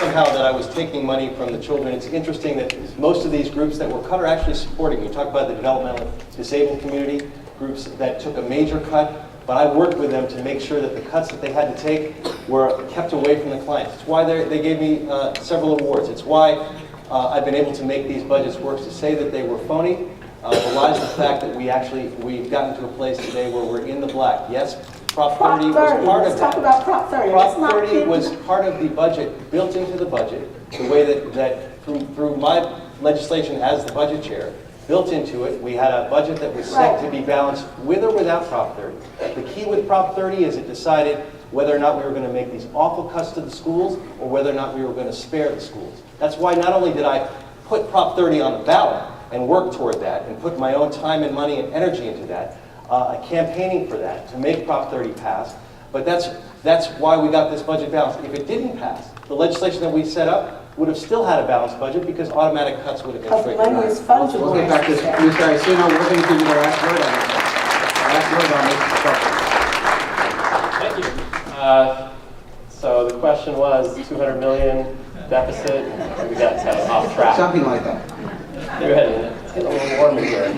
somehow that I was taking money from the children. It's interesting that most of these groups that were cut are actually supporting. You talk about the developmental disabled community, groups that took a major cut, but I worked with them to make sure that the cuts that they had to take were kept away from the clients. It's why they gave me several awards. It's why I've been able to make these budgets work. To say that they were phony belies the fact that we've gotten to a place today where we're in the black. Yes, Prop 30 was part of that. Let's talk about Prop 30. Prop 30 was part of the budget, built into the budget, the way that through my legislation as the budget chair, built into it. We had a budget that was set to be balanced with or without Prop 30. The key with Prop 30 is it decided whether or not we were going to make these awful cuts to the schools or whether or not we were going to spare the schools. That's why not only did I put Prop 30 on the ballot and work toward that and put my own time and money and energy into that, campaigning for that to make Prop 30 pass, but that's why we got this budget balanced. If it didn't pass, the legislation that we set up would have still had a balanced budget because automatic cuts would have been straight. Money is fungible. We'll get back to this. Mr. Icino, we're going to give you the last word on it. Last word on this. Thank you. So the question was 200 million deficit. We got kind of off track. Something like that. Go ahead. It's getting a little warm in here. In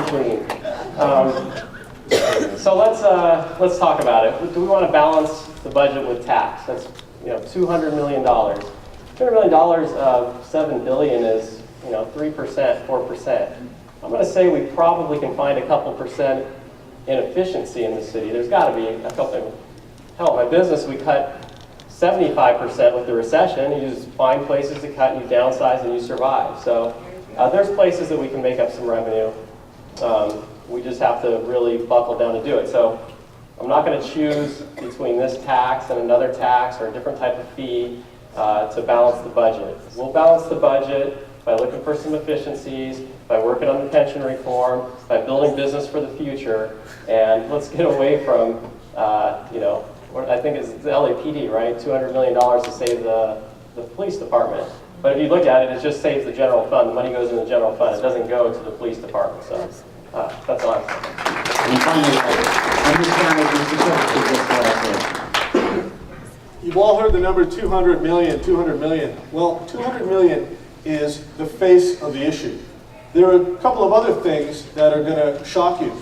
between. So let's talk about it. Do we want to balance the budget with tax? That's $200 million. $200 million of $7 billion is 3%, 4%. I'm going to say we probably can find a couple percent inefficiency in the city. There's got to be a couple. Hell, my business, we cut 75% with the recession. You just find places to cut, and you downsize, and you survive. So there's places that we can make up some revenue. We just have to really buckle down to do it. So I'm not going to choose between this tax and another tax or a different type of fee to balance the budget. We'll balance the budget by looking for some efficiencies, by working on the pension reform, by building business for the future, and let's get away from, I think it's the LAPD, right? $200 million to save the police department. But if you look at it, it just saves the general fund. The money goes in the general fund. It doesn't go to the police department. So that's all I'm saying. And finally, Mr. Chairman, You've all heard the number 200 million, 200 million. Well, 200 million is the face of the issue. There are a couple of other things that are going to shock you.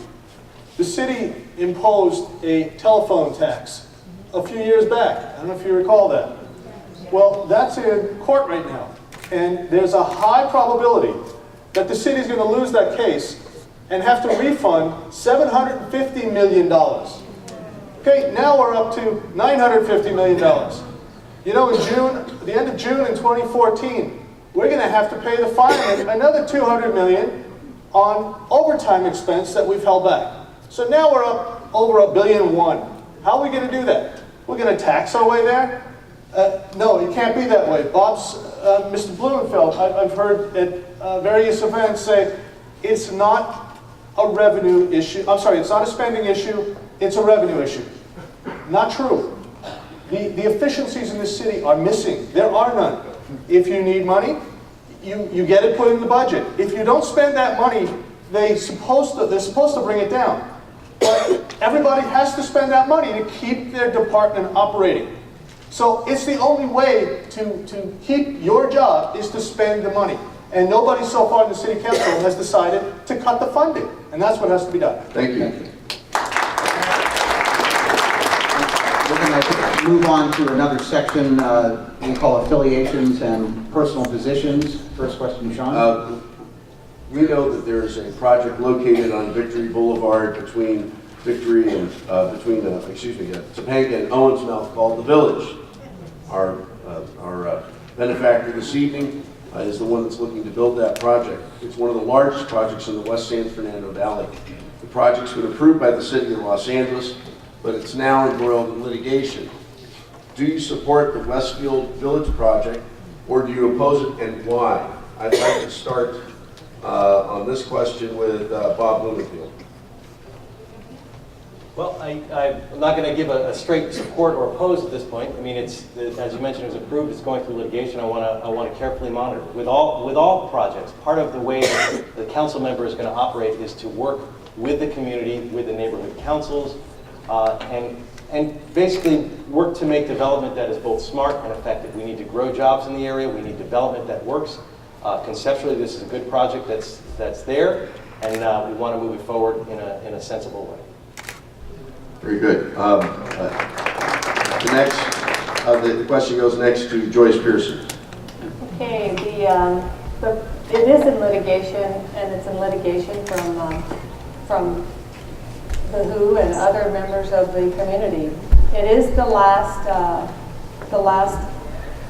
The city imposed a telephone tax a few years back. I don't know if you recall that. Well, that's in court right now. And there's a high probability that the city's going to lose that case and have to refund $750 million. Okay, now we're up to $950 million. In June, the end of June in 2014, we're going to have to pay the firemen another $200 million on overtime expense that we've held back. So now we're up over $1.1 billion. How are we going to do that? We're going to tax our way there? No, it can't be that way. Mr. Blumenfeld, I've heard at various events say it's not a revenue issue. I'm sorry, it's not a spending issue, it's a revenue issue. Not true. The efficiencies in this city are missing. There are none. If you need money, you get it put in the budget. If you don't spend that money, they're supposed to bring it down. But everybody has to spend that money to keep their department operating. So it's the only way to keep your job is to spend the money. And nobody so far in the city council has decided to cut the funding. And that's what has to be done. Thank you. We're going to move on to another section we call affiliations and personal positions. First question, Sean. We know that there's a project located on Victory Boulevard between Victory and Topanga and Owens Mouth called The Village. Our benefactor this evening is the one that's looking to build that project. It's one of the largest projects in the West San Fernando Valley. The project's been approved by the City of Los Angeles, but it's now embroiled in litigation. Do you support the Westfield Village project, or do you oppose it, and why? I'd like to start on this question with Bob Blumenfield. Well, I'm not going to give a straight support or oppose at this point. I mean, as you mentioned, it was approved. It's going through litigation. I want to carefully monitor it. With all projects, part of the way the council member is going to operate is to work with the community, with the neighborhood councils, and and basically work to make development that is both smart and effective. We need to grow jobs in the area. We need development that works. Conceptually, this is a good project that's there, and we want to move it forward in a sensible way. Very good. The question goes next to Joyce Pearson. Okay, it is in litigation, and it's in litigation from the WHO and other members of the community. It is the last,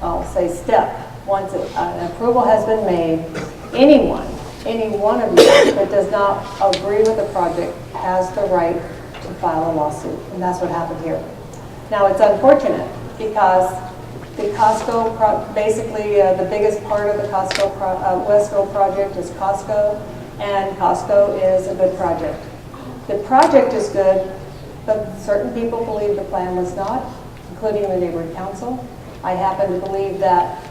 I'll say, step. Once an approval has been made, any one of you that does not agree with the project has the right to file a lawsuit, and that's what happened here. Now, it's unfortunate because the Costco, basically the biggest part of the Costco Westville project is Costco, and Costco is a good project. The project is good, but certain people believe the plan was not, including the neighborhood council. I happen to believe that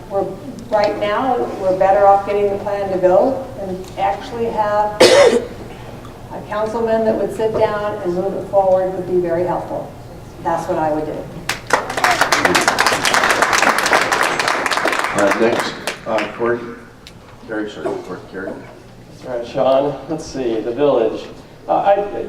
right now we're better off getting the plan to go and actually have a councilman that would sit down and move it forward would be very helpful. That's what I would do. Next, Court Carey. All right, Sean, let's see, the village.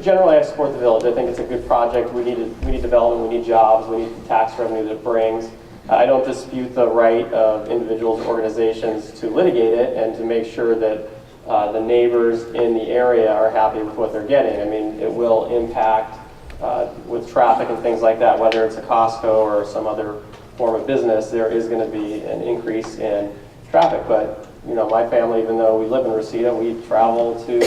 Generally, I support the village. I think it's a good project. We need development, we need jobs, we need the tax revenue that it brings. I don't dispute the right of individuals, organizations to litigate it and to make sure that the neighbors in the area are happy with what they're getting. I mean, it will impact with traffic and things like that, whether it's a Costco or some other form of business, there is going to be an increase in traffic. But you know, my family, even though we live in Reseda, we travel to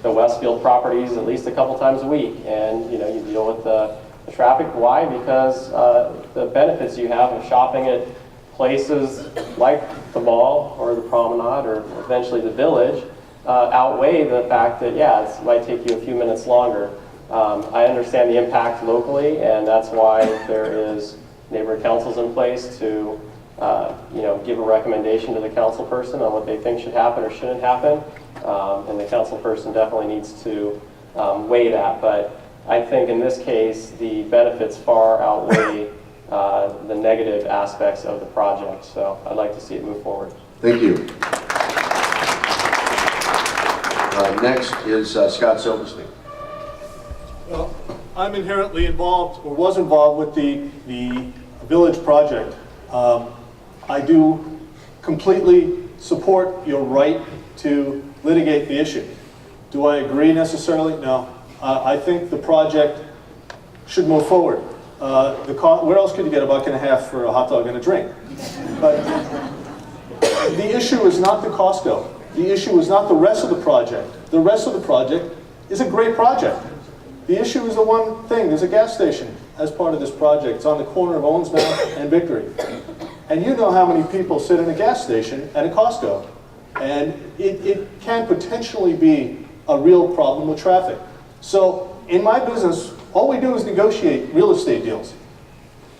the Westfield properties at least a couple times a week, and you know, you deal with the traffic. Why? Because the benefits you have of shopping at places like the mall or the promenade or eventually the village outweigh the fact that, yeah, it might take you a few minutes longer. I understand the impact locally, and that's why there is neighborhood councils in place to you know, give a recommendation to the council person on what they think should happen or shouldn't happen. And the council person definitely needs to weigh that. But I think in this case, the benefits far outweigh the negative aspects of the project. So I'd like to see it move forward. Thank you. Next is Scott Silverstein. Well, I'm inherently involved, or was involved, with the village project. I do completely support your right to litigate the issue. Do I agree necessarily? No. I think the project should move forward. Where else could you get $1.50 for a hot dog and a drink? But the issue is not the Costco. The issue is not the rest of the project. The rest of the project is a great project. The issue is the one thing. There's a gas station as part of this project. It's on the corner of Owensmouth and Victory. And you know how many people sit in a gas station at a Costco. And it can potentially be a real problem with traffic. So in my business, all we do is negotiate real estate deals.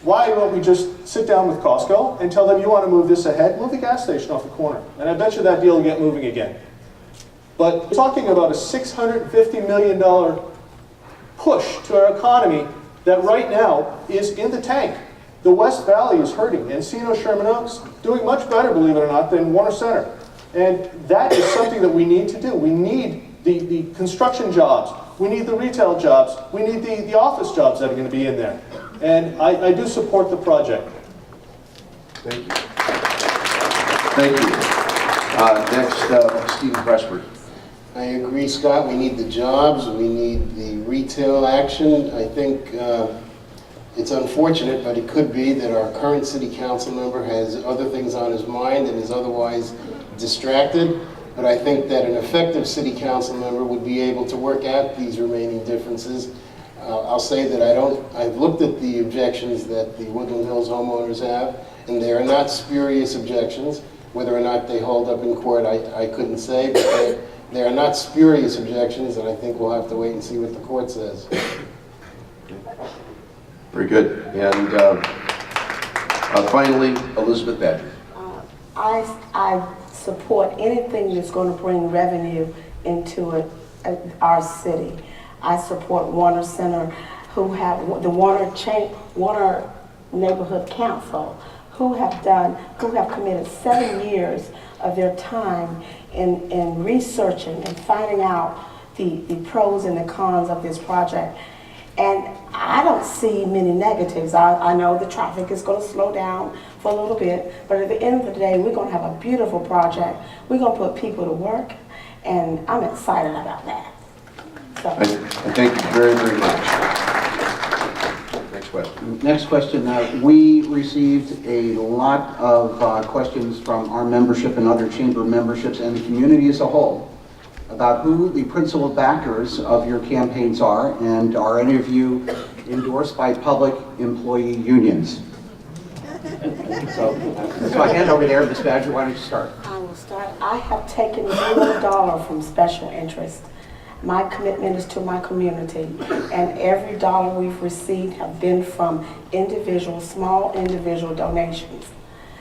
Why don't we just sit down with Costco and tell them, you want to move this ahead, move the gas station off the corner. And I bet you that deal will get moving again. But we're talking about a $650 million push to our economy that right now is in the tank. The West Valley is hurting. Encino, Sherman Oaks, doing much better, believe it or not, than Warner Center. And that is something that we need to do. We need the construction jobs. We need the retail jobs. We need the office jobs that are going to be in there. And I do support the project. Thank you. Thank you. Next, Stephen Pressburg. I agree, Scott. We need the jobs. We need the retail action. I think it's unfortunate, but it could be that our current city council member has other things on his mind and is otherwise distracted. But I think that an effective city council member would be able to work out these remaining differences. I'll say that I've looked at the objections that the Woodland Hills homeowners have, and they are not spurious objections. Whether or not they hold up in court, I couldn't say, but they are not spurious objections, and I think we'll have to wait and see what the court says. Very good. And finally, Elizabeth Badger. I support anything that's going to bring revenue into our city. I support Warner Center who have the Warner Neighborhood Council, who have committed 7 years of their time in researching and finding out the pros and the cons of this project. And I don't see many negatives. I know the traffic is going to slow down for a little bit, but at the end of the day, we're going to have a beautiful project. We're going to put people to work, and I'm excited about that. So. I thank you very, very much. Next question. Next question. We received a lot of questions from our membership and other chamber memberships and the community as a whole about who the principal backers of your campaigns are, and are any of you endorsed by public employee unions? So I hand over there, Ms. Badger, why don't you start? I will start. I have taken $0 from special interest. My commitment is to my community, and every dollar we've received have been from small individual donations.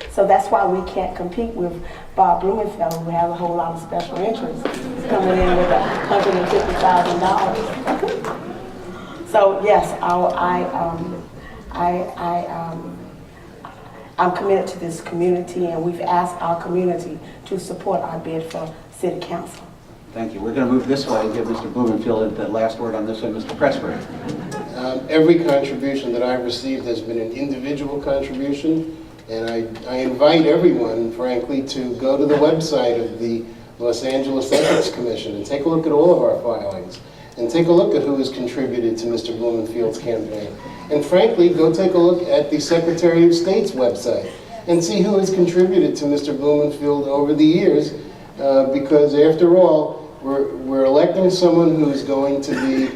So that's why we can't compete with Bob Blumenfeld, who has a whole lot of special interest, coming in with $150,000. So yes, I'm committed to this community, and we've asked our community to support our bid for city council. Thank you. We're going to move this way and give Mr. Blumenfield the last word on this one. Mr. Pressburg. Every contribution that I've received has been an individual contribution, and I invite everyone, frankly, to go to the website of the Los Angeles Ethics Commission and take a look at all of our filings, and take a look at who has contributed to Mr. Blumenfield's campaign. And frankly, go take a look at the Secretary of State's website and see who has contributed to Mr. Blumenfield over the years, because after all, we're electing someone who's going to be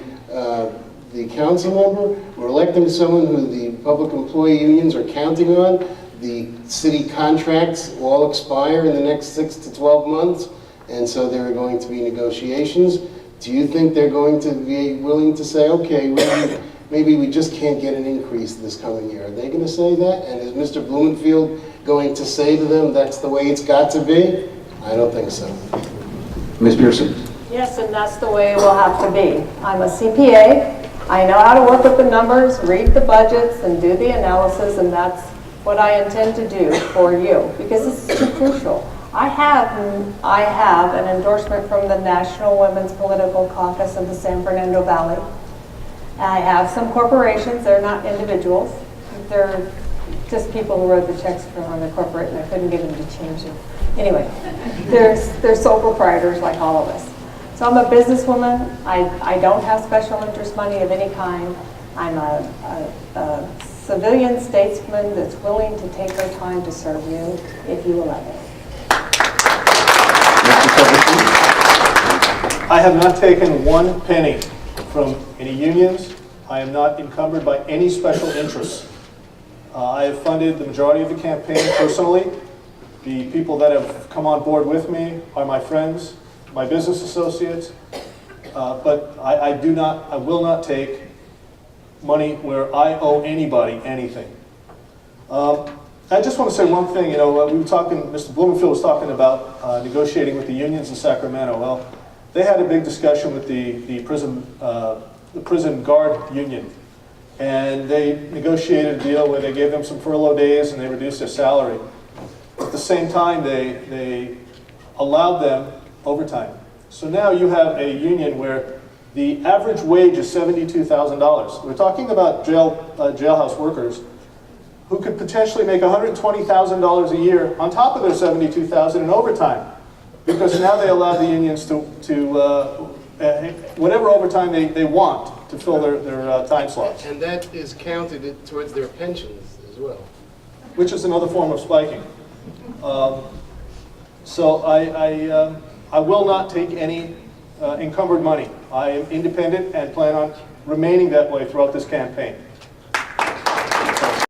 the council member. We're electing someone who the public employee unions are counting on. The city contracts all expire in the next 6 to 12 months, and so there are going to be negotiations. Do you think they're going to be willing to say, okay, maybe we just can't get an increase this coming year? Are they going to say that? And is Mr. Blumenfield going to say to them, that's the way it's got to be? I don't think so. Ms. Pearson. Yes, and that's the way it will have to be. I'm a CPA. I know how to work with the numbers, read the budgets, and do the analysis, and that's what I intend to do for you, because this is too crucial. I have an endorsement from the National Women's Political Caucus of the San Fernando Valley. I have some corporations. They're not individuals. They're just people who wrote the checks on the corporate, and I couldn't get them to change them. Anyway, they're sole proprietors like all of us. So I'm a businesswoman. I don't have special interest money of any kind. I'm a civilian statesman that's willing to take their time to serve you if you elect me. I have not taken one penny from any unions. I am not encumbered by any special interests. I have funded the majority of the campaign personally. The people that have come on board with me are my friends, my business associates, but I will not take money where I owe anybody anything. I just want to say one thing. You know, we were talking. Mr. Blumenfield was talking about negotiating with the unions in Sacramento. Well, they had a big discussion with the prison guard union, and they negotiated a deal where they gave them some furlough days and they reduced their salary. At the same time, they allowed them overtime. So now you have a union where the average wage is $72,000. We're talking about jailhouse workers who could potentially make $120,000 a year on top of their $72,000 in overtime, because now they allow the unions to whatever overtime they want to fill their time slots. And that is counted towards their pensions as well. Which is another form of spiking. So I will not take any encumbered money. I am independent and plan on remaining that way throughout this campaign.